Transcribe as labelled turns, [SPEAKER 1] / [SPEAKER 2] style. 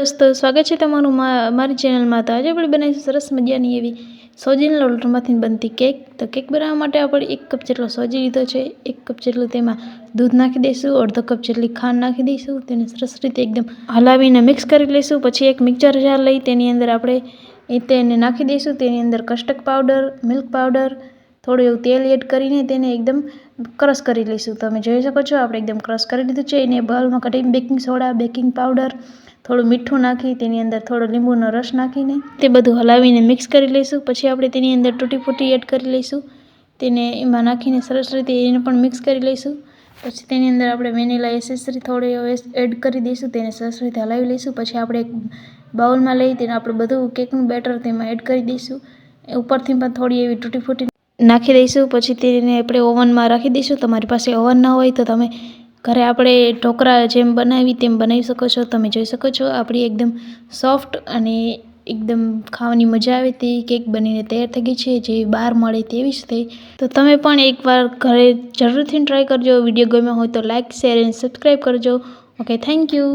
[SPEAKER 1] દોસ્તો સ્વાગત છે તમારું મારી ચેનલમાં। તો આજે આપણે બનાવીશું સરસ મજાની એવી સોજીના લોટમાંથી બનતી કેક। તો કેક બનાવવા માટે આપણે 1 કપ જેટલો સોજી લીધો છે। 1 કપ જેટલું તેમાં દૂધ નાખી દઈશું। અડધો કપ જેટલી ખાંડ નાખી દઈશું। તેને સરસ રીતે એકદમ હલાવીને મિક્સ કરી લઈશું। પછી એક મિક્સર જાર લઈ તેની અંદર આપણે તેને નાખી દઈશું। તેની અંદર કસ્ટર્ડ પાવડર, મિલ્ક પાવડર, થોડું એવું તેલ એડ કરીને તેને એકદમ ક્રશ કરી લઈશું। તમે જોઈ શકો છો આપણે એકદમ ક્રશ કરી લીધું છે। એને બાઉલમાં કાઢી બેકિંગ સોડા, બેકિંગ પાવડર, થોડું મીઠું નાખી તેની અંદર થોડો લીંબુનો રસ નાખીને તે બધું હલાવીને મિક્સ કરી લઈશું। પછી આપણે તેની અંદર તૂટી ફૂટી એડ કરી લઈશું। તેને એમાં નાખીને સરસ રીતે એને પણ મિક્સ કરી લઈશું। પછી તેની અંદર આપણે વેનીલા એસેન્સ થોડો એડ કરી દઈશું। તેને સરસ રીતે હલાવી લઈશું। પછી આપણે એક બાઉલમાં લઈ તેને આપણે બધું કેકનું બેટર તેમાં એડ કરી દઈશું। ઉપરથી પણ થોડી એવી તૂટી ફૂટી નાખી દઈશું। પછી તેને આપણે ઓવનમાં રાખી દઈશું। તમારી પાસે ઓવન ના હોય તો તમે ઘરે આપણે ઢોકળા જેમ બનાવી તેમ બનાવી શકો છો। તમે જોઈ શકો છો આપણી એકદમ સોફ્ટ અને એકદમ ખાવાની મજા આવે તેવી કેક બનીને તૈયાર થઈ ગઈ છે। જેવી બહાર મળે તેવી જ થઈ। તો તમે પણ એકવાર ઘરે જરૂરથી ટ્રાય કરજો। વિડીયો ગમ્યો હોય તો લાઇક, શેર અને સબસ્ક્રાઈબ કરજો। Okay, thank you.